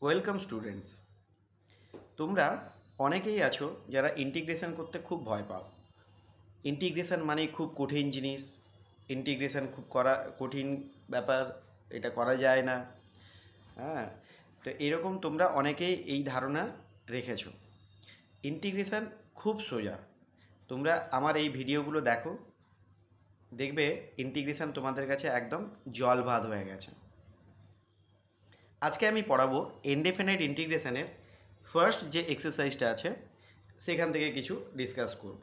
Welcome students. তোমরা অনেকেই আছো যারা ইন্টিগ্রেশন করতে খুব ভয় পাও। ইন্টিগ্রেশন মানেই খুব কঠিন জিনিস, ইন্টিগ্রেশন খুব কঠিন ব্যাপার, এটা করা যায় না। হ্যাঁ, তো এরকম তোমরা অনেকেই এই ধারণা রেখেছো। ইন্টিগ্রেশন খুব সোজা। তোমরা আমার এই ভিডিওগুলো দেখো, দেখবে ইন্টিগ্রেশন তোমাদের কাছে একদম জল ভাত হয়ে গেছে। আজকে আমি পড়াবো ইনডেফিনাইট ইন্টিগ্রেশনের ফার্স্ট যে এক্সারসাইজটা আছে সেখান থেকে কিছু ডিসকাস করব।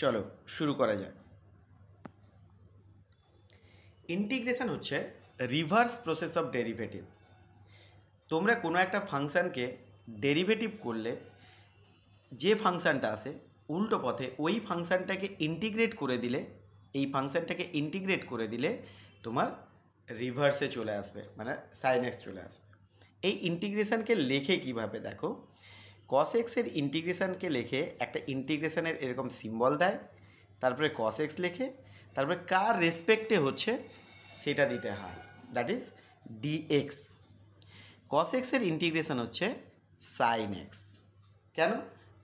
চলো শুরু করা যাক। ইন্টিগ্রেশন হচ্ছে রিভার্স প্রসেস অফ ডেরিভেটিভ। তোমরা কোনো একটা ফাংশানকে ডেরিভেটিভ করলে যে ফাংশানটা আসে উল্টো পথে ওই ফাংশানটাকে ইন্টিগ্রেট করে দিলে, এই ফাংশানটাকে ইন্টিগ্রেট করে দিলে তোমার রিভার্সে চলে আসবে, মানে সাইন এক্স চলে আসবে। এই ইন্টিগ্রেশনকে লেখে কিভাবে দেখো, কস এক্সের ইন্টিগ্রেশনকে লেখে একটা ইন্টিগ্রেশনের এরকম সিম্বল দেয়, তারপরে কস এক্স লেখে, তারপরে কার রেসপেক্টে হচ্ছে সেটা দিতে হয়, দ্যাট ইজ ডিএক্স। কস এক্সের ইন্টিগ্রেশন হচ্ছে সাইন এক্স। কেন?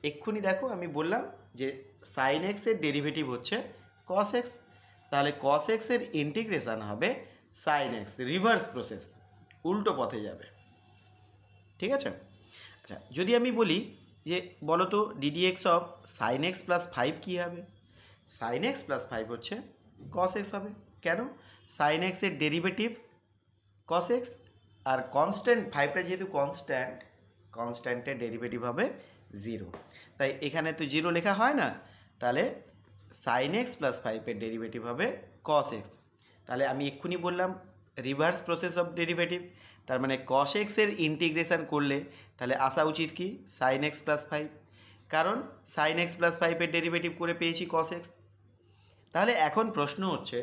এক্ষুনি দেখো আমি বললাম যে সাইন এক্সের ডেরিভেটিভ হচ্ছে কস এক্স, তাহলে কস এক্সের ইন্টিগ্রেশন হবে সাইন এক্স, রিভার্স প্রসেস, উল্টো পথে যাবে। ঠিক আছে? আচ্ছা, যদি আমি বলি যে বলো তো DDX of sine x plus five কী হবে? সাইন এক্স প্লাস ফাইভ হচ্ছে কস এক্স হবে। কেন? সাইন এক্সের ডেরিভেটিভ কস এক্স, আর কনস্ট্যান্ট ফাইভটা যেহেতু কনস্ট্যান্ট, কনস্ট্যান্টের ডেরিভেটিভ হবে জিরো, তাই এখানে তো জিরো লেখা হয় না, তাহলে সাইন এক্স প্লাস ফাইভের ডেরিভেটিভ হবে কস এক্স। তাহলে আমি এক্ষুনি বললাম রিভার্স প্রসেস অফ ডেরিভেটিভ, তার মানে কস এক্সের ইন্টিগ্রেশন করলে তাহলে আসা উচিত কি সাইন এক্স প্লাস ফাইভ, কারণ সাইন এক্স প্লাস ফাইভের ডেরিভেটিভ করে পেয়েছি কস এক্স। তাহলে এখন প্রশ্ন হচ্ছে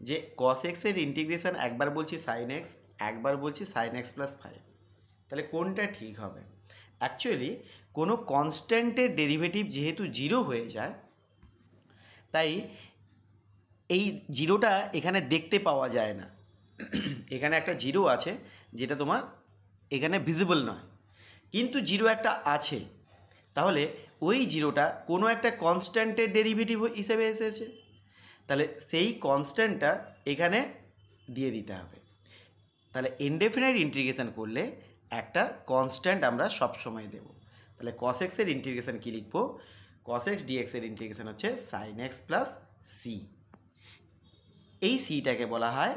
যে কস এক্সের ইন্টিগ্রেশন একবার বলছি সাইন এক্স, একবার বলছি সাইন এক্স প্লাস ফাইভ, তাহলে কোনটা ঠিক হবে? অ্যাকচুয়ালি কোনো কনস্ট্যান্টের ডেরিভেটিভ যেহেতু জিরো হয়ে যায়, তাই এই জিরোটা এখানে দেখতে পাওয়া যায় না। এখানে একটা জিরো আছে যেটা তোমার এখানে ভিজিবল নয়, কিন্তু জিরো একটা আছে, তাহলে ওই জিরোটা কোনো একটা কনস্ট্যান্টের ডেরিভেটিভ হিসেবে এসেছে, তাহলে সেই কনস্ট্যান্টটা এখানে দিয়ে দিতে হবে। তাহলে ইনডেফিনাইট ইন্টিগ্রেশন করলে একটা কনস্ট্যান্ট আমরা সব সময় দেব। তাহলে কস এক্সের ইন্টিগ্রেশন কী লিখবো? কস এক্স ডিএক্সের ইন্টিগ্রেশন হচ্ছে সাইন এক্স প্লাস সি। এই সিটাকে বলা হয়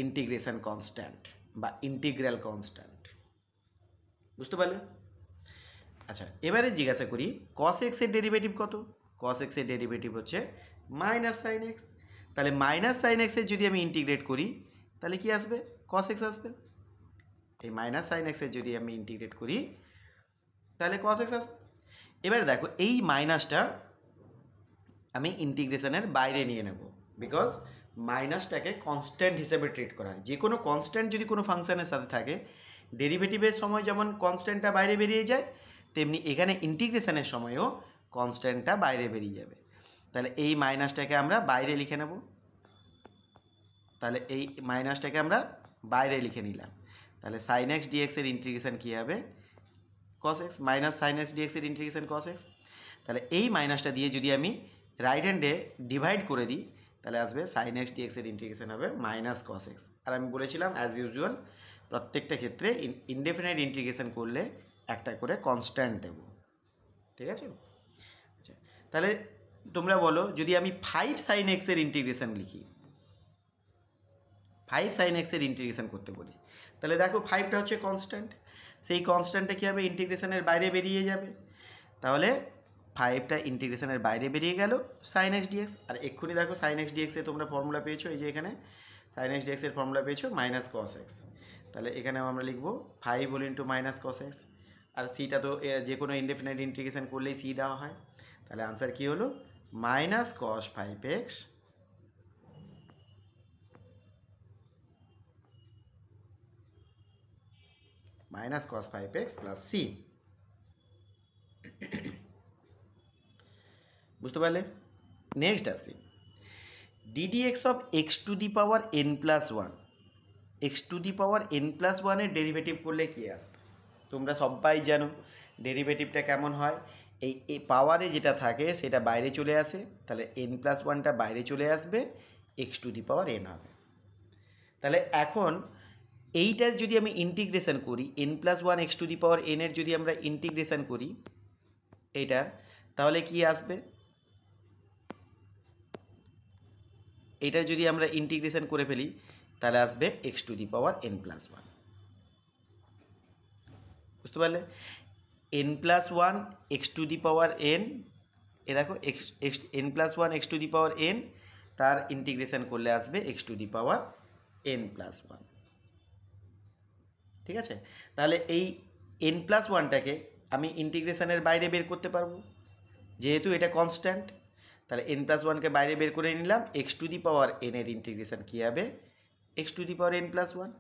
ইন্টিগ্রেশন কনস্ট্যান্ট বা ইন্টিগ্রাল কনস্ট্যান্ট। বুঝতে পারলে? আচ্ছা, এবারে জিজ্ঞাসা করি কস এক্সের ডেরিভেটিভ কত? কস এক্সের ডেরিভেটিভ হচ্ছে মাইনাস সাইন এক্স। তাহলে মাইনাস সাইন এক্সের যদি আমি ইন্টিগ্রেট করি তাহলে কি আসবে? কস এক্স আসবে। এই মাইনাস সাইন এক্সের যদি আমি ইন্টিগ্রেট করি তাহলে কস এক্স আসবে। এবারে দেখো এই মাইনাসটা আমি ইন্টিগ্রেশনের বাইরে নিয়ে নেব, বিকজ মাইনাসটাকে কনস্ট্যান্ট হিসেবে ট্রিট করা হয়। যে কোনো কনস্ট্যান্ট যদি কোনো ফাংশানের সাথে থাকে, ডেরিভেটিভের সময় যেমন কনস্ট্যান্টটা বাইরে বেরিয়ে যায়, তেমনি এখানে ইন্টিগ্রেশনের সময়ও কনস্ট্যান্টটা বাইরে বেরিয়ে যাবে। তাহলে এই মাইনাসটাকে আমরা বাইরে লিখে নেব। তাহলে এই মাইনাসটাকে আমরা বাইরে লিখে নিলাম। তাহলে সাইন এক্স ডিএক্সের ইন্টিগ্রেশন কী হবে? Cos x minus sine x ডিএক্সের ইন্টিগ্রেশন কস এক্স। তাহলে এই মাইনাসটা দিয়ে যদি আমি রাইট হ্যান্ডে ডিভাইড করে দিই তাহলে আসবে সাইন এক্স ডিএক্সের ইন্টিগ্রেশন হবে মাইনাস কস এক্স। আর আমি বলেছিলাম অ্যাজ ইউজুয়াল প্রত্যেকটা ক্ষেত্রে ইনডেফিনাইট ইন্টিগ্রেশন করলে একটা করে কনস্ট্যান্ট দেব। ঠিক আছে? আচ্ছা, তাহলে তোমরা বলো যদি আমি ফাইভ সাইন এক্সের ইন্টিগ্রেশন লিখি, ফাইভ সাইন এক্সের ইন্টিগ্রেশন করতে বলি, তাহলে দেখো ফাইভটা হচ্ছে কনস্ট্যান্ট, সেই কনস্ট্যান্টটা কী হবে? ইন্টিগ্রেশনের বাইরে বেরিয়ে যাবে। তাহলে ফাইভটা ইন্টিগ্রেশনের বাইরে বেরিয়ে গেল সাইন এক্স ডিএক্স। আর এক্ষুনি দেখো সাইন এক্স ডিএক্সে তোমরা ফর্মুলা পেয়েছো, এই যে এখানে সাইন এক্স ডিএক্সের ফর্মুলা পেয়েছো মাইনাস কস এক্স। তাহলে এখানেও আমরা লিখবো five whole into minus cos x. আর সিটা তো যে কোনো ইনডেফিনাইট ইন্টিগ্রেশন করলেই সি দেওয়া হয়। তাহলে আনসার কী হলো? Minus cos five x minus cos five x plus c. বুঝতে পারলে? নেক্সট আসি ddx of x to the power n plus one. x⁴n+1 এর ডেরিভেটিভ করলে কী আসবে? তোমরা সবাই জানো ডেরিভেটিভটা কেমন হয়। এই পাওয়ারে যেটা থাকে সেটা বাইরে চলে আসে, তাহলে n+1টা বাইরে চলে আসবে, x⁴n হবে। তাহলে এখন এইটার যদি আমি ইন্টিগ্রেশন করি, n+1 x⁴n এর যদি আমরা ইন্টিগ্রেশন করি এইটার, তাহলে কি আসবে? এইটার যদি আমরা ইন্টিগ্রেশন করে ফেলি তাহলে আসবে x⁴n+1। বুঝতে পারলে? n+1 x⁴n, এ দেখো n+1 x⁴n, তার ইন্টিগ্রেশন করলে আসবে x⁴n+1। ঠিক আছে? তাহলে এই n+1টাকে আমি ইন্টিগ্রেশনের বাইরে বের করতে পারবো, যেহেতু এটা কনস্ট্যান্ট। তাহলে n+1কে বাইরে বের করে নিলাম, x⁴n এর ইন্টিগ্রেশন কী হবে? x⁴n+1।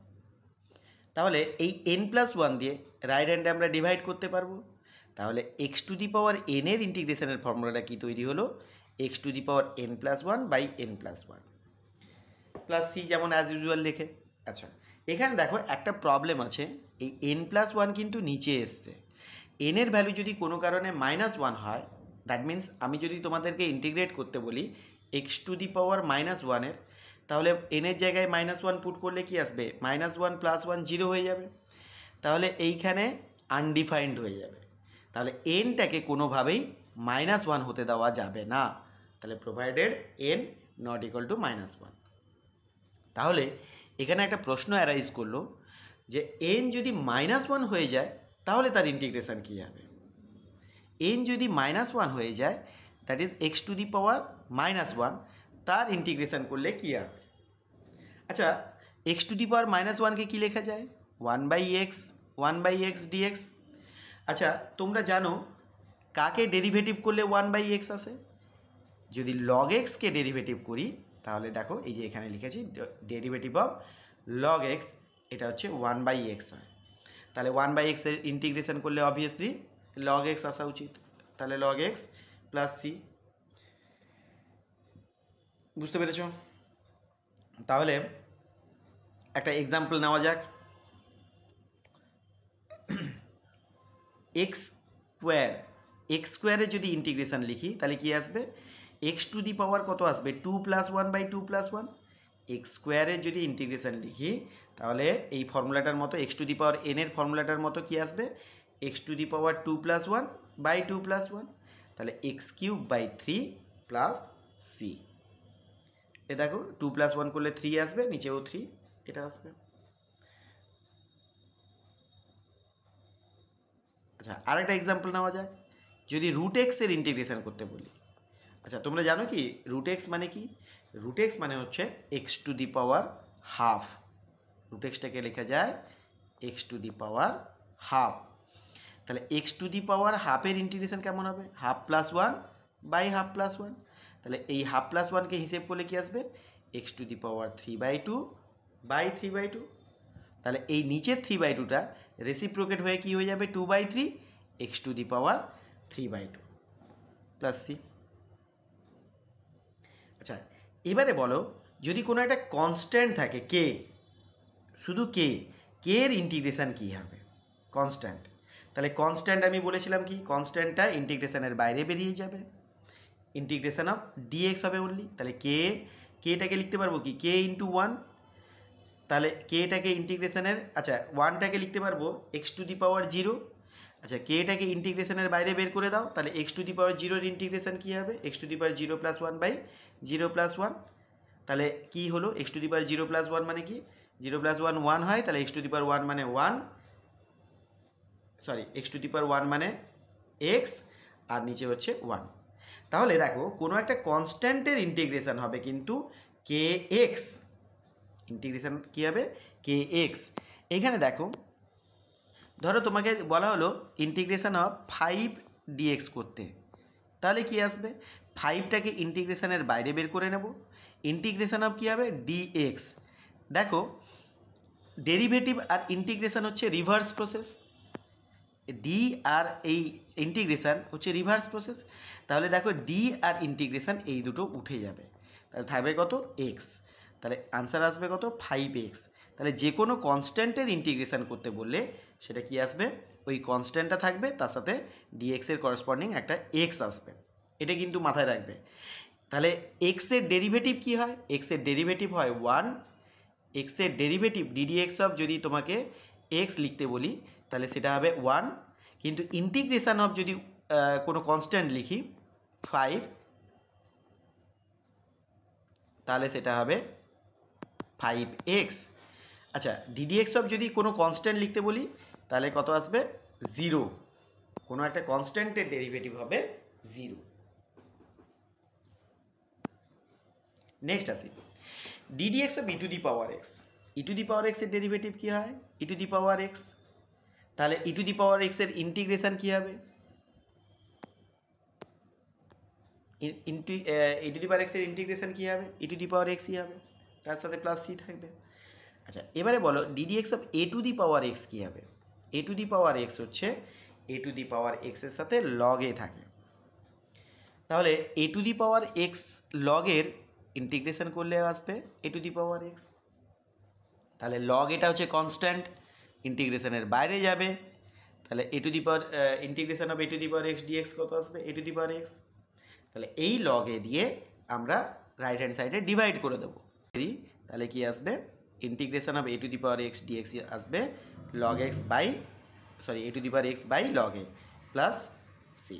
তাহলে এই n+1 দিয়ে রাইট হ্যান্ডে আমরা ডিভাইড করতে পারবো। তাহলে x⁴n এর ইন্টিগ্রেশনের ফর্মুলাটা কি তৈরি হলো? x⁴n+1/n+1 প্লাস সি, যেমন অ্যাজ ইউজুয়াল লেখে। আচ্ছা, এখানে দেখো একটা প্রবলেম আছে, এই n+1 কিন্তু নিচে এসছে। n এর ভ্যালু যদি কোনো কারণে -1 হয়, দ্যাট মিন্স আমি যদি তোমাদেরকে ইন্টিগ্রেট করতে বলি x⁻−1 এর, তাহলে n এর জায়গায় -1 পুট করলে কি আসবে? -1 + 1 0 হয়ে যাবে। তাহলে এইখানে আনডিফাইন্ড হয়ে যাবে। তাহলে nটাকে কোনোভাবেই -1 হতে দেওয়া যাবে না। তাহলে provided n not equal to -1। তাহলে এখানে একটা প্রশ্ন অ্যারাইজ করলো যে n যদি -1 হয়ে যায় তাহলে তার ইন্টিগ্রেশন কী হবে? n যদি -1 হয়ে যায়, দ্যাট ইজ x⁻−1, তার ইন্টিগ্রেশন করলে কী হবে? আচ্ছা, x⁻−1কে কী লেখা যায়? 1/x dx। আচ্ছা, তোমরা জানো কাকে ডেরিভেটিভ করলে 1/x আসে? যদি log x কে ডেরিভেটিভ করি তাহলে দেখো এই যে এখানে লিখেছি ডেরিভেটিভ অফ log x, এটা হচ্ছে 1/x হয়। তাহলে 1/x এর ইন্টিগ্রেশন করলে অবভিয়াসলি log x আসা উচিত। তাহলে log x প্লাস সি। বুঝতে পেরেছ? তাহলে একটা এক্সাম্পল নেওয়া যাক। x স্কোয়ারের যদি ইন্টিগ্রেশন লিখি তাহলে কি আসবে? x⁴ কত আসবে? 2 + 1/2 + 1। x স্কোয়ারের যদি ইন্টিগ্রেশন লিখি তাহলে এই ফর্মুলাটার মতো x⁻n এর ফর্মুলাটার মতো কি আসবে? x⁻2 + 1/2 + 1। তাহলে x³/3 প্লাস সি। এ দেখো 2 + 1 করলে 3 আসবে, নিচেও 3 এটা আসবে। আচ্ছা, আরেকটা এক্সাম্পল নেওয়া যাক। যদি √x এর ইন্টিগ্রেশন করতে বলি, আচ্ছা তোমরা জানো কি √x মানে কি? √x মানে হচ্ছে x⁻½ √xটাকে লেখা যায় x⁻½ তাহলে x⁻½ এর ইন্টিগ্রেশন কেমন হবে? 1/2 + 1/2 + 1। তাহলে এই 1/2 + 1কে হিসেব করলে কি আসবে? x⁻³/3/2। তাহলে এই নিচের 3/2টা রেসিপ্রোকেট হয়ে কি হয়ে যাবে? 2/3 x⁻³ প্লাস সি। আচ্ছা, এবারে বলো যদি কোনো একটা কনস্ট্যান্ট থাকে কে, শুধু কে এর ইন্টিগ্রেশন কী হবে? কনস্ট্যান্ট। তাহলে কনস্ট্যান্ট আমি বলেছিলাম কি, কনস্ট্যান্টটা ইন্টিগ্রেশনের বাইরে বেরিয়ে যাবে, ইন্টিগ্রেশন অফ dx হবে অনলি। তাহলে কেটাকে লিখতে পারবো কি k × 1। তাহলে কেটাকে ইন্টিগ্রেশনের, আচ্ছা 1টাকে লিখতে পারবো x⁻0। আচ্ছা, কেটাকে ইন্টিগ্রেশনের বাইরে বের করে দাও, তাহলে x⁻0 এর ইন্টিগ্রেশন কী হবে? x⁻0 + 1/0 + 1। তাহলে কী হলো? x⁻0 + 1 মানে কি? 0 + 1 1 হয়, তাহলে x⁻1 মানে 1, সরি x⁻1 মানে x, আর নিচে হচ্ছে 1। তাহলে দেখো কোনো একটা কনস্ট্যান্টের ইন্টিগ্রেশন হবে কিন্তু kx, ইন্টিগ্রেশন কী হবে? kx। এইখানে দেখো ধরো তোমাকে বলা হলো ইন্টিগ্রেশন অফ 5 dx করতে, তাহলে কি আসবে? 5টাকে ইন্টিগ্রেশনের বাইরে বের করে নেব, ইন্টিগ্রেশন অফ কী হবে? dx। দেখো ডেরিভেটিভ আর ইন্টিগ্রেশন হচ্ছে রিভার্স প্রসেস, ডি আর এই ইন্টিগ্রেশান হচ্ছে রিভার্স প্রসেস। তাহলে দেখো ডি আর ইন্টিগ্রেশান এই দুটো উঠে যাবে, তাহলে থাকবে কত? এক্স। তাহলে আনসার আসবে কত? 5x। তাহলে যে কোনো কনস্ট্যান্টের ইন্টিগ্রেশন করতে বললে সেটা কি আসবে, ওই কনস্ট্যান্টটা থাকবে, তার সাথে ডিএক্সের করসপন্ডিং একটা এক্স আসবে। এটা কিন্তু মাথায় রাখবে। তাহলে এক্সের ডেরিভেটিভ কি হয়, এক্সের ডেরিভেটিভ হয় 1, এক্সের ডেরিভেটিভ ডিডিএক্স অফ, যদি তোমাকে এক্স লিখতে বলি তাহলে সেটা হবে 1, কিন্তু ইন্টিগ্রেশন অফ যদি কোনো কনস্ট্যান্ট লিখি 5, তাহলে সেটা হবে 5x। আচ্ছা, ডিডিএক্স অফ যদি কোনো কনস্ট্যান্ট লিখতে বলি তাহলে কত আসবে, 0, কোনো একটা কনস্ট্যান্টের ডেরিভেটিভ হবে 0। নেক্সট আসি ddx of e to the power x, e to the power এক্সের ডেরিভেটিভ কী হয়, ই টু দি পাওয়ার এক্স, তাহলে ই টু দি পাওয়ার এক্সের ইন্টিগ্রেশন কী হবে, ই টু দি পাওয়ার এক্সের ইন্টিগ্রেশন কী হবে, ই টু দি পাওয়ার এক্সই হবে, তার সাথে প্লাস সি থাকবে। আচ্ছা, এবারে বলো DDX of a to the power x কী হবে, a to the power x হচ্ছে এ টু দি পাওয়ার এক্সের সাথে লগে থাকে, তাহলে a to the power x লগের ইন্টিগ্রেশন করলে আসবে a to the power x. তাহলে লগ এটা হচ্ছে কনস্ট্যান্ট, ইন্টিগ্রেশনের বাইরে যাবে, তাহলে a to the power integration of a to the power x dx কত আসবে, a to the power x. তাহলে এই লগে দিয়ে আমরা রাইট হ্যান্ড সাইডে ডিভাইড করে দেবো, তাহলে কি আসবে, integration of a to the power x dx আসবে log x by, sorry a to the power x by log a plus c.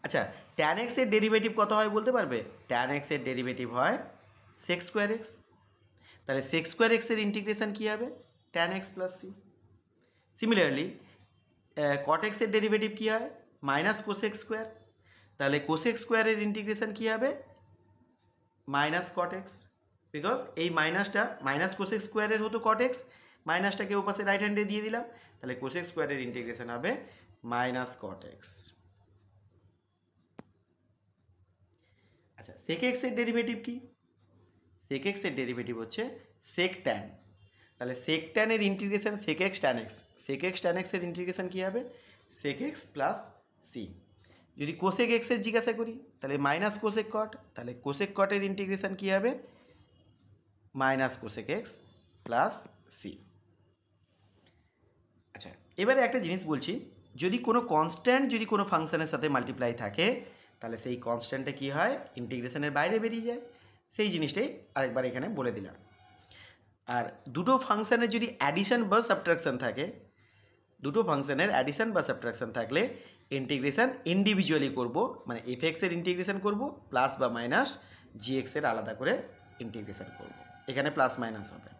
আচ্ছা, ট্যান এক্সের ডেরিভেটিভ কত হয় বলতে পারবে, ট্যান এক্সের ডেরিভেটিভ হয় সেক্স স্কোয়ার এক্স, তাহলে সেক্স স্কোয়ার এক্সের ইন্টিগ্রেশন কী হবে, tan x plus c. Similarly cot এক্সের ডেরিভেটিভ কী হয়, মাইনাস কোসেক স্কোয়ার, তাহলে কোসেক স্কোয়ারের ইন্টিগ্রেশন কী হবে, মাইনাস কট এক্স, বিকজ এই মাইনাসটা মাইনাস কোসেক স্কোয়ারের হতো কট এক্স, মাইনাসটাকে ওপাশে রাইট হ্যান্ডে দিয়ে দিলাম, তাহলে কোসেক স্কোয়ারের ইন্টিগ্রেশন হবে মাইনাস কট এক্স। আচ্ছা, সেক এক্সের ডেরিভেটিভ কি, সেক এক্সের ডেরিভেটিভ হচ্ছে সেক ট্যান, তাহলে সেক ট্যানের integration sec x tan x, sec x tan এক্সের ইন্টিগ্রেশন কী হবে, সেক এক্স প্লাস সি। যদি কোসেক এক্সের জিজ্ঞাসা করি তাহলে মাইনাস কোসেক কট, তাহলে কোসেক কটের ইন্টিগ্রেশন কী হবে, minus cosec x plus c. আচ্ছা, এবারে একটা জিনিস বলছি, যদি কোনো কনস্ট্যান্ট যদি কোনো ফাংশনের সাথে মাল্টিপ্লাই থাকে তাহলে সেই কনস্ট্যান্টে কী হয়, ইন্টিগ্রেশনের বাইরে বেরিয়ে যায়, সেই জিনিসটাই আরেকবার এখানে বলে দিলাম। আর দুটো ফাংশানের যদি অ্যাডিশন বা সাবট্রাকশন থাকে, দুটো ফাংশনের অ্যাডিশন বা সাবট্রাকশন থাকলে ইন্টিগ্রেশন ইন্ডিভিজুয়ালি করব, মানে এফ এক্সের ইন্টিগ্রেশন করব, প্লাস বা মাইনাস জি এক্সের আলাদা করে ইন্টিগ্রেশন করব, এখানে প্লাস মাইনাস হবে।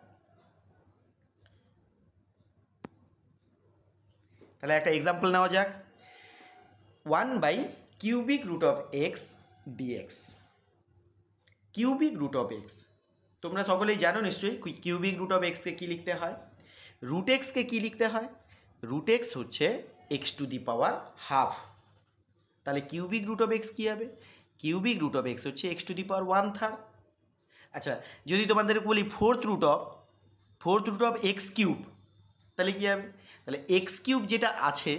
তাহলে একটা এক্সাম্পল নেওয়া যাক, 1/³ x dx, cubic root of x, তোমরা সকলেই জানো নিশ্চয়ই কিউবিক রুট অফ এক্সকে কী লিখতে হয়, রুট এক্সকে কী লিখতে হয়, রুট এক্স হচ্ছে x to the power half, তাহলে কিউবিক রুট অফ এক্স কী হবে, কিউবিক রুট অফ এক্স হচ্ছে এক্স টু দি পাওয়ার 1/3। আচ্ছা, যদি তোমাদের বলি fourth root of x cube, তাহলে কী হবে, তাহলে এক্স কিউব যেটা আছে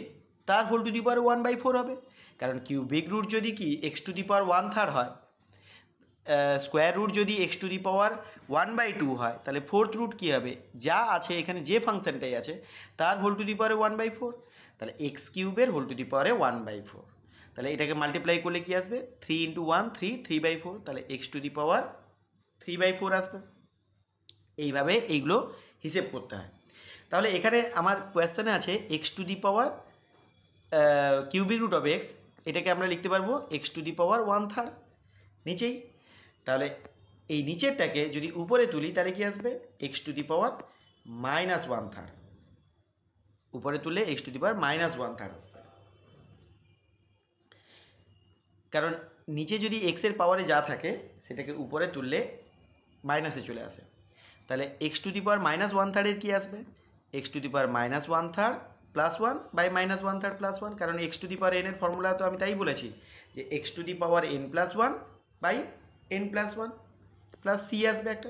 তার হোল টু দি পাওয়ার 1/4 হবে, কারণ কিউবিক রুট যদি কি এক্স টু দি পাওয়ার 1/3 হয়, স্কোয়ার রুট যদি এক্স টু দি পাওয়ার 1/2 হয়, তাহলে ফোর্থ রুট কী হবে, যা আছে এখানে যে ফাংশনটাই আছে তার হোল টু দি পাওয়ারে 1/4, তাহলে এক্স কিউবের হোল টু দি পাওয়ারে 1/4, তাহলে এটাকে মাল্টিপ্লাই করলে কি আসবে, 3 × 1 3, 3/4, তাহলে এক্স টু দি পাওয়ার 3/4 আসবে। এইভাবে এইগুলো হিসেব করতে হয়। তাহলে এখানে আমার কোয়েশ্চেনে আছে x to the power cubic root of x, এটাকে আমরা লিখতে পারবো এক্স টু দি পাওয়ার 1/3 নিচেই, তাহলে এই নিচেরটাকে যদি উপরে তুলি তাহলে কি আসবে, এক্স টু দি পাওয়ার -1/3, উপরে তুললে এক্স টু দি পাওয়ার -1/3 আসবে, কারণ নিচে যদি এক্সের পাওয়ারে যা থাকে সেটাকে উপরে তুললে মাইনাসে চলে আসে, তাহলে এক্স টু দি পাওয়ার -1/3 কী আসবে, x to the power -1/3 plus 1 by -1/3 plus 1, কারণ x to the power n এর ফর্মুলা তো আমি তাই বলেছি যে x to the power n+1 by n+1 plus c আসবে একটা।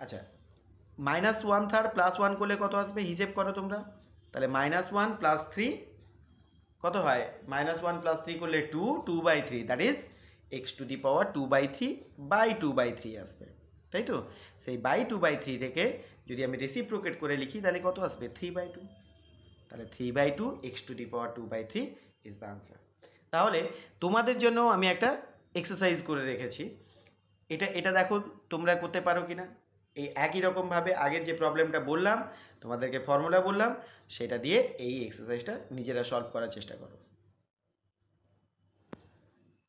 আচ্ছা, -1/3 প্লাস 1 করলে কত আসবে, হিসেব করো তোমরা, তাহলে -1 প্লাস 3 কত হয়, -1 প্লাস 3 করলে 2, 2/3, that is x to the power 2/3 by 2/3 আসবে। তাই তো? সেই /2/3 থেকে যদি আমি রেসিপ্রোকেট করে লিখি তাহলে কত আসবে? 3/2। তাহলে 3/2 x⁻2/3 ইজ দ্য আনসার। তাহলে তোমাদের জন্য আমি একটা এক্সারসাইজ করে রেখেছি, এটা দেখো তোমরা করতে পারো কি না। এই একই রকমভাবে আগের যে প্রবলেমটা বললাম, তোমাদেরকে ফর্মুলা বললাম, সেটা দিয়ে এই এক্সারসাইজটা নিজেরা সলভ করার চেষ্টা করো।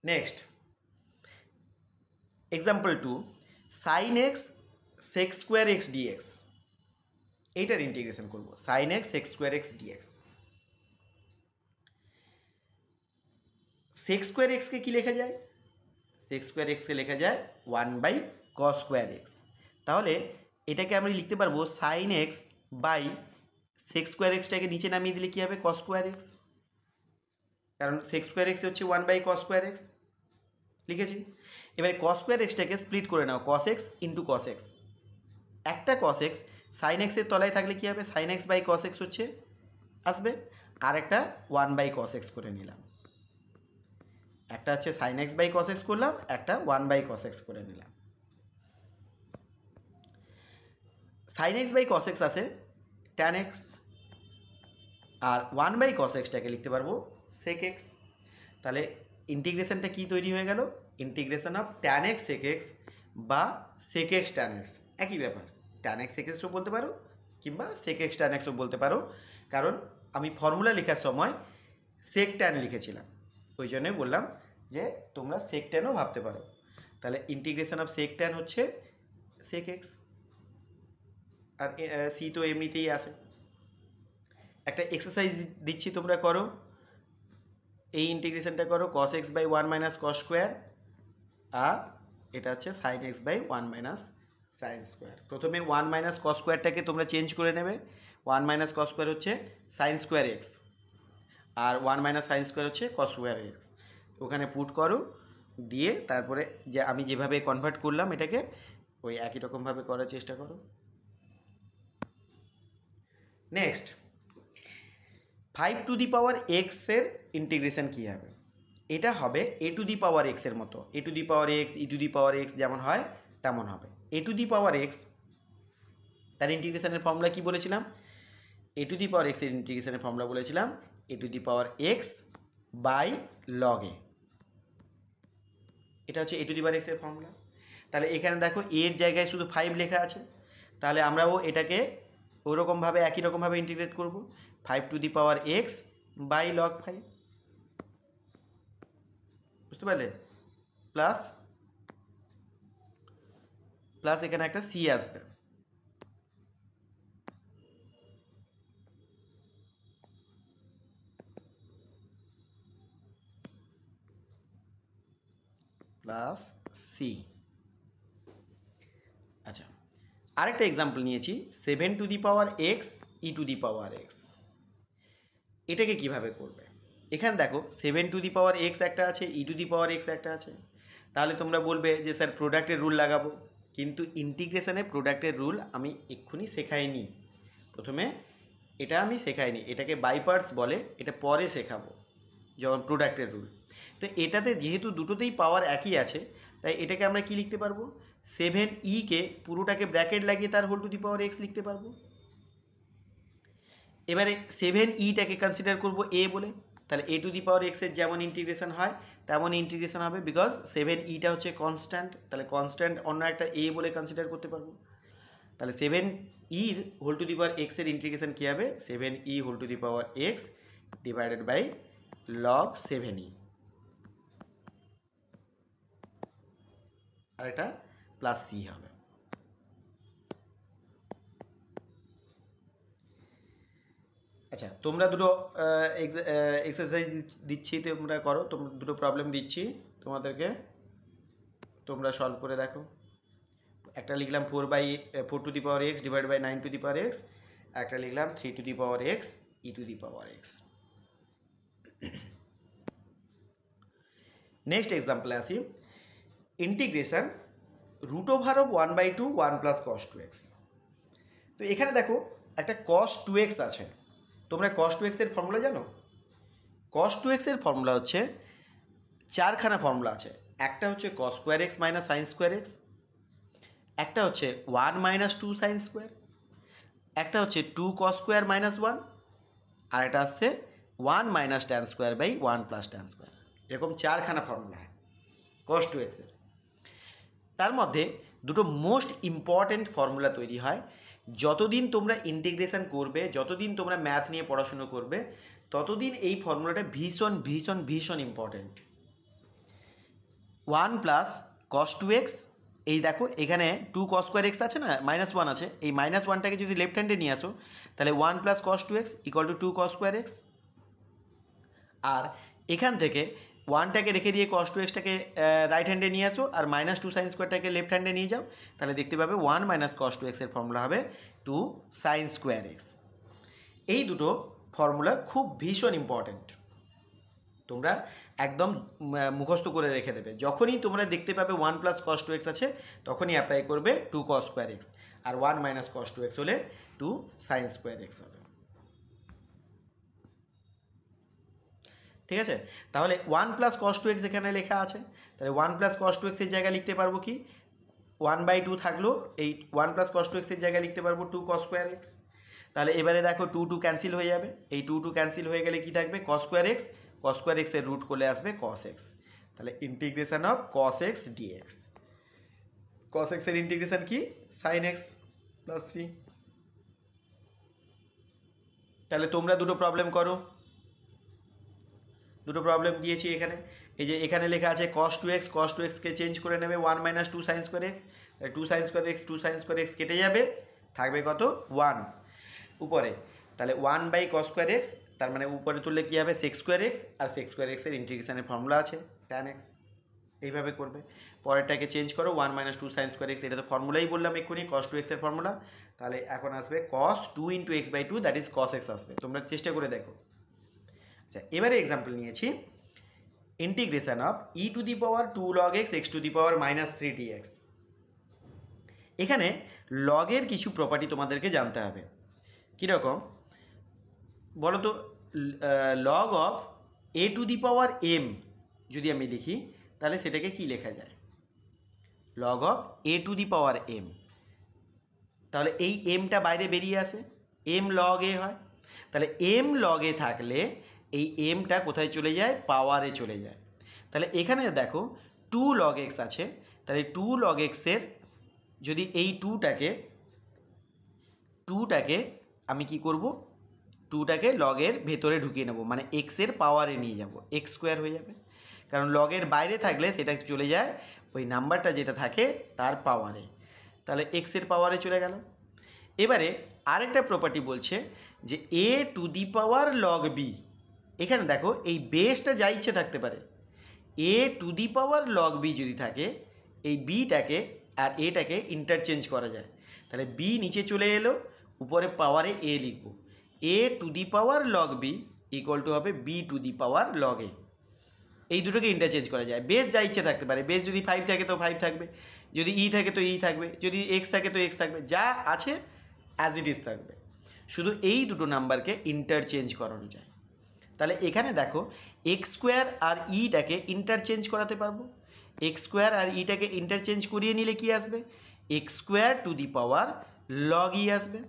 Next example 2, sin x sec² x dx। এইটার ইন্টিগ্রেশন করব, sin x sec² x dx। sec² x কে কি লেখা যায়? sec² x কে লেখা যায় 1/cos² x। তাহলে এটাকে আমরা লিখতে পারবো sin x by sec² x টাকে নিচে নামিয়ে দিলে কি হবে? cos² x, কারণ sec² x হচ্ছে 1/cos² x। লিখেছি। এবারে cos² x টাকে স্প্লিট করে নাও, cos x into cos x। একটা cos x sin x এর তলায় থাকলে কি হবে? sin x by cos x হচ্ছে আসবে, আর একটা 1/cos x করে নিলাম। একটা হচ্ছে sin x by cos x করলাম, একটা 1/cos x করে নিলাম। sin x by cos x আছে tan x, আর 1/cos x টাকে লিখতে পারবো sec x। তাহলে ইন্টিগ্রেশনটা কি তৈরি হয়ে গেল? Integration of tan x sec x বা sec x tan x, একই ব্যাপার। tan x sec xও বলতে পারো কিংবা sec x tan xও বলতে পারো, কারণ আমি ফর্মুলা লেখার সময় sec tan লিখেছিলাম, ওই জন্যই বললাম যে তোমরা sec tanও ভাবতে পারো। তাহলে ইন্টিগ্রেশন অফ sec tan হচ্ছে sec x, আর সি তো এমনিতেই আসে। একটা এক্সারসাইজ দিচ্ছি, তোমরা করো। এই ইন্টিগ্রেশনটা করো cos x বাই 1 - cos², আর এটা হচ্ছে sin x বাই 1 - sin²। প্রথমে 1 - cos²টাকে তোমরা চেঞ্জ করে নেবে। 1 - cos² হচ্ছে sin² x, আর 1 - sin² হচ্ছে cos² x। ওখানে পুট করো, দিয়ে তারপরে যে আমি যেভাবে কনভার্ট করলাম এটাকে ওই একই রকমভাবে করার চেষ্টা করো। নেক্সট 5⁴x এর ইন্টিগ্রেশন কী হবে? এটা হবে a⁴x এর মতো, a⁴x e⁴x যেমন হয় তেমন হবে। a⁴x তার ইন্টিগ্রেশনের ফর্মুলা কি বলেছিলাম? a⁴x এর ইন্টিগ্রেশনের ফর্মুলা বলেছিলাম a⁴x বাই log a। এটা হচ্ছে a⁴x এর ফর্মুলা। তাহলে এখানে দেখো এর জায়গায় শুধু 5 লেখা আছে, তাহলে আমরাও এটাকে ওরকমভাবে একই রকমভাবে ইন্টিগ্রেট করব, 5⁴x বাই log 5। বুঝতে পারলে? প্লাস প্লাস এখানে একটা c আসবে, প্লাস c। আচ্ছা, আরেকটা এক্সাম্পল নিয়েছি 7⁴x e⁴x। এটাকে কিভাবে করবে? এখানে দেখো 7⁴x একটা আছে, e⁴x একটা আছে। তাহলে তোমরা বলবে যে স্যার প্রোডাক্টের রুল লাগাবো, কিন্তু ইন্টিগ্রেশনে প্রোডাক্টের রুল আমি এক্ষুনি শেখাইনি। প্রথমে এটা আমি শেখাইনি, এটাকে বাই পার্টস বলে, এটা পরে শেখাবো যখন প্রোডাক্টের রুল। তো এটাতে যেহেতু দুটোতেই পাওয়ার একই আছে, তাই এটাকে আমরা কি লিখতে পারবো? 7e-কে পুরোটাকে ব্র্যাকেট লাগিয়ে তার হোল⁴x লিখতে পারবো। এবারে 7e-টাকে কনসিডার করব a বলে, তাহলে a⁴x এর যেমন ইন্টিগ্রেশন হয় তেমন ইন্টিগ্রেশন হবে, বিকজ 7e-টা হচ্ছে কনস্ট্যান্ট, তাহলে কনস্ট্যান্ট অন্য একটা a বলে কনসিডার করতে পারবো। তাহলে 7e হোল⁴x এর ইন্টিগ্রেশন কী হবে? 7e হোল⁴x ডিভাইডেড বাই log 7e, আর এটা প্লাস c হবে। আচ্ছা, তোমরা দুটো এক্সারসাইজ দিচ্ছি, তোমরা করো, তোমরা দুটো প্রবলেম দিচ্ছি তোমাদেরকে, তোমরা সলভ করে দেখো। একটা লিখলাম 4⁴x ডিভাইড বাই 9⁴x, একটা লিখলাম 3⁴x e⁴x। নেক্সট এক্সাম্পলে আসি, ইন্টিগ্রেশন √1/2 1 প্লাস cos 2x। তো এখানে দেখো একটা cos 2x আছে। তোমরা cos 2x এর ফর্মুলা জানো? cos 2x এর ফর্মুলা হচ্ছে, চারখানা ফর্মুলা আছে। একটা হচ্ছে cos² x minus sin² x, একটা হচ্ছে 1 মাইনাস 2 সাইন স্কোয়ার, একটা হচ্ছে 2 কস স্কোয়ার মাইনাস 1, আর একটা আসছে 1 minus tan square by 1 plus tan square. এরকম চারখানা ফর্মুলা হয় কস টু এক্সের। তার মধ্যে দুটো মোস্ট ইম্পর্ট্যান্ট ফর্মুলা তৈরি হয়। যতদিন তোমরা ইন্টিগ্রেশন করবে, যতদিন তোমরা ম্যাথ নিয়ে পড়াশুনো করবে, ততদিন এই ফর্মুলাটা ভীষণ ভীষণ ভীষণ important. 1 plus cos two x, এই দেখো এখানে 2 কস স্কোয়ার এক্স আছে না, মাইনাস 1 আছে, এই মাইনাস 1টাকে যদি লেফট হ্যান্ডে নিয়ে আসো তাহলে 1 plus cos two x equal to 2 cos square x. আর এখান থেকে 1টাকে রেখে দিয়ে কস টু এক্সটাকে রাইট হ্যান্ডে নিয়ে আসো, আর মাইনাস 2 সাইন স্কোয়ারটাকে লেফট হ্যান্ডে নিয়ে যাও, তাহলে দেখতে পাবে 1 মাইনাস কস টু এক্সের ফর্মুলা হবে 2 সাইন স্কোয়ার এক্স। এই দুটো ফর্মুলা খুব ভীষণ ইম্পর্ট্যান্ট, তোমরা একদম মুখস্থ করে রেখে দেবে। যখনই তোমরা দেখতে পাবে 1 প্লাস কস টু এক্স আছে, তখনই অ্যাপ্লাই করবে 2 কস স্কোয়ার এক্স, আর 1 মাইনাস কস টু এক্স হলে 2 সাইন স্কোয়ার এক্স হবে। ঠিক আছে, তাহলে 1 প্লাস কস টু এক্স এখানে লেখা আছে, তাহলে 1 প্লাস কস টু এক্সের জায়গায় লিখতে পারবো কি 1/2 থাকলো, এই 1 প্লাস কস টু এক্সের জায়গায় লিখতে পারবো 2 কস স্কোয়ার এক্স। তাহলে এবারে দেখো 2 ক্যান্সেল হয়ে যাবে, এই 2 ক্যান্সেল হয়ে গেলে কি থাকবে cos square x, cos square এক্সের রুট করলে আসবে কস এক্স, তাহলে integration of cos x dx. Cos এক্সের ইন্টিগ্রেশন কি সাইন এক্স প্লাস সি। তাহলে তোমরা দুটো প্রবলেম করো, দুটো প্রবলেম দিয়েছি এখানে। এই যে এখানে লেখা আছে কস টু এক্স, কস টু এক্সকে চেঞ্জ করে নেবে 1 মাইনাস 2 সাইন স্কোয়ার এক্স, তাহলে 2 sine square x 2 sine square x কেটে যাবে, থাকবে কত 1 উপরে, তাহলে 1 বাই কস স্কোয়ার এক্স, তার মানে উপরে তুললে কী হবে সেক্স স্কোয়ার এক্স, আর সেক্স স্কোয়ার এক্সের ইন্টিগ্রেশনের ফর্মুলা আছে ট্যান এক্স। এইভাবে করবে, পরেরটাকে চেঞ্জ করো 1 মাইনাস 2 সাইন স্কোয়ার এক্স, এটা তো ফর্মুলাই বললাম এক্ষুনি কস টু এক্সের ফর্মুলা, তাহলে এখন আসবে cos 2 into x by 2 that is cos x আসবে, তোমরা চেষ্টা করে দেখো। আচ্ছা, এবারে এক্সাম্পল নিয়েছি integration of e to the power 2 log x x to the power minus 3 dx. এখানে লগের কিছু প্রপার্টি তোমাদেরকে জানতে হবে। কীরকম বলো তো, log of a to the power m যদি আমি লিখি তাহলে সেটাকে কি লেখা যায়, log of a to the power m, তাহলে এই এমটা বাইরে বেরিয়ে আসে, এম লগ এ হয়, তাহলে এম লগ এ থাকলে এই এমটা কোথায় চলে যায় পাওয়ারে চলে যায়। তাহলে এখানে দেখো 2 লগ এক্স আছে, তাহলে 2 লগ এক্সের যদি এই 2টাকে আমি কি করব, 2টাকে লগের ভেতরে ঢুকিয়ে নেব, মানে এক্সের পাওয়ারে নিয়ে যাব, এক্স স্কোয়ার হয়ে যাবে, কারণ লগের বাইরে থাকলে সেটা চলে যায় ওই নাম্বারটা যেটা থাকে তার পাওয়ারে, তাহলে এক্সের পাওয়ারে চলে গেল। এবারে আরেকটা প্রপার্টি বলছে যে a to the power log b, এখানে দেখো এই বেসটা যা ইচ্ছে থাকতে পারে, a to the power log b যদি থাকে, এই বিটাকে আর এটাকে ইন্টারচেঞ্জ করা যায়, তাহলে বি নিচে চলে এলো, উপরে পাওয়ারে এ লিখব, a to the power log b equal to হবে b to the power log a. এই দুটোকে ইন্টারচেঞ্জ করা যায়, বেস যা ইচ্ছে থাকতে পারে, বেস যদি 5 থাকে তো 5 থাকবে, যদি ই থাকে তো ই থাকবে, যদি এক্স থাকে তো এক্স থাকবে, যা আছে অ্যাজ ইট ইজ থাকবে, শুধু এই দুটো নাম্বারকে ইন্টারচেঞ্জ করানো যায়। তাহলে এখানে দেখো এক্স স্কোয়ার আর ইটাকে ইন্টারচেঞ্জ করাতে পারবো, এক্স স্কোয়ার আর ইটাকে ইন্টারচেঞ্জ করিয়ে নিলে কি আসবে, x square to the power log e আসবে,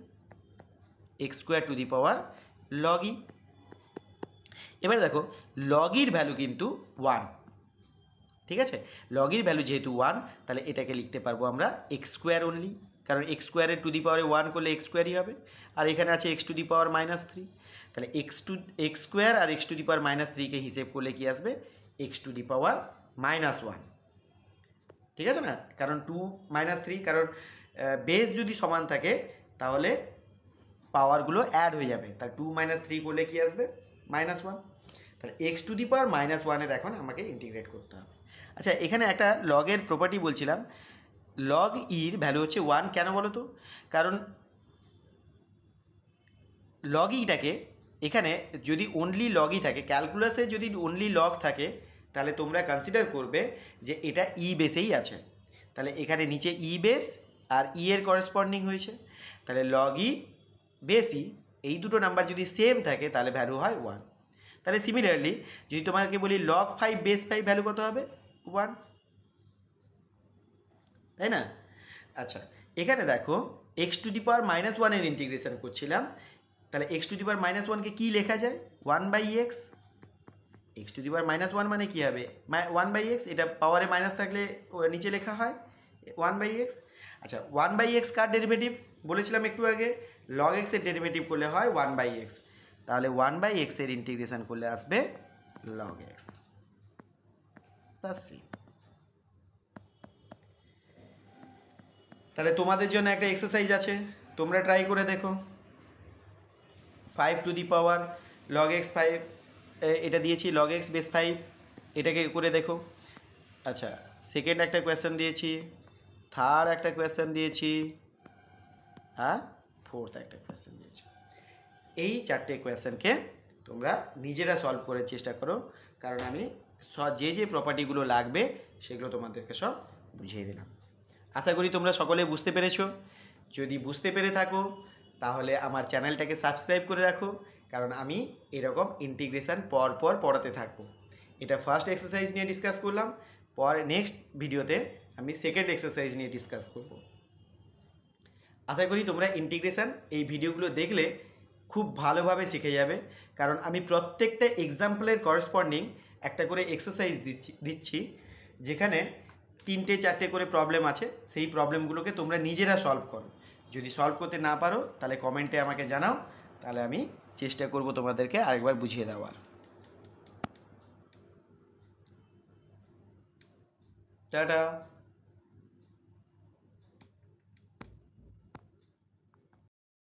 x square to the power log e. এবারে দেখো লগির ভ্যালু কিন্তু 1, ঠিক আছে, লগির ভ্যালু যেহেতু 1 তাহলে এটাকে লিখতে পারবো আমরা এক্স স্কোয়ার অনলি, কারণ এক্স স্কোয়ারের টু দি পাওয়ারে 1 করলে এক্স স্কোয়ারই হবে, আর এখানে আছে x to the power minus 3, তাহলে এক্স স্কোয়ার আর x to the power minus 3কে হিসেব করলে কি আসবে x to the power minus 1, ঠিক আছে না, কারণ 2 মাইনাস 3, কারণ বেস যদি সমান থাকে তাহলে পাওয়ারগুলো অ্যাড হয়ে যাবে, তার 2 মাইনাস 3 করলে কি আসবে মাইনাস 1, তাহলে x to the power minus 1-এর এখন আমাকে ইন্টিগ্রেট করতে হবে। আচ্ছা, এখানে একটা লগের প্রপার্টি বলছিলাম, লগ ইর ভ্যালু হচ্ছে 1, কেন বলো তো, কারণ লগ ইটাকে এখানে যদি অনলি লগই থাকে, ক্যালকুলাসে যদি অনলি লগ থাকে তাহলে তোমরা কনসিডার করবে যে এটা ই বেসেই আছে, তাহলে এখানে নিচে ই বেস আর ই এর করেসপন্ডিং হয়েছে, তাহলে লগ ই বেস ই এই দুটো নাম্বার যদি সেম থাকে তাহলে ভ্যালু হয় 1। তাহলে সিমিলারলি যদি তোমাকে বলি লগ 5 বেস 5 ভ্যালু কত হবে 1, তাই না, আচ্ছা, এখানে দেখো x to the power minus ওয়ানের ইন্টিগ্রেশন করছিলাম, তাহলে x to the power minus ওয়ানকে কী লেখা যায়? One by x. X to the power minus one মানে কী হবে? ওয়ান বাই এক্স, এটা পাওয়ারে মাইনাস থাকলে নিচে লেখা হয় ওয়ান বাই এক্স। আচ্ছা, ওয়ান বাই এক্স কার ডেরিভেটিভ বলেছিলাম একটু আগে? লগ এক্সের ডেরিভেটিভ করলে হয় ওয়ান বাই এক্স, তাহলে ওয়ান বাই এক্সের ইন্টিগ্রেশন করলে আসবে লগ এক্স প্লাস সি। তাহলে তোমাদের জন্য একটা এক্সারসাইজ আছে, তোমরা ট্রাই করে দেখো। 5 two the power log x 5, এটা দিয়েছি লগ এক্স বেস 5, এটাকে করে দেখো। আচ্ছা, সেকেন্ড একটা কোয়েশ্চেন দিয়েছি, থার্ড একটা কোয়েশ্চেন দিয়েছি, আর ফোর্থ একটা কোয়েশ্চেন দিয়েছি। এই চারটে কোয়েশ্চেনকে তোমরা নিজেরা সলভ করার চেষ্টা করো, কারণ আমি যে যে প্রপার্টিগুলো লাগবে সেগুলো তোমাদেরকে সব বুঝিয়ে দিলাম। আশা করি তোমরা সকলে বুঝতে পেরেছো। যদি বুঝতে পেরে থাকো তাহলে আমার চ্যানেলটাকে সাবস্ক্রাইব করে রাখো, কারণ আমি এরকম ইন্টিগ্রেশন পর পড়াতে থাকবো। এটা ফার্স্ট এক্সারসাইজ নিয়ে ডিসকাস করলাম, পর নেক্সট ভিডিওতে আমি সেকেন্ড এক্সারসাইজ নিয়ে ডিসকাস করব। আশা করি তোমরা ইন্টিগ্রেশন এই ভিডিওগুলো দেখলে খুব ভালোভাবে শিখে যাবে, কারণ আমি প্রত্যেকটা এক্সাম্পলের করসপন্ডিং একটা করে এক্সারসাইজ দিচ্ছি যেখানে 3-4টে করে প্রবলেম আছে, সেই প্রবলেমগুলোকে তোমরা নিজেরা সলভ করো। যদি সলভ করতে না পারো তাহলে কমেন্টে আমাকে জানাও, তাহলে আমি চেষ্টা করব তোমাদেরকে আরেকবার বুঝিয়ে দেওয়ার। টাটা।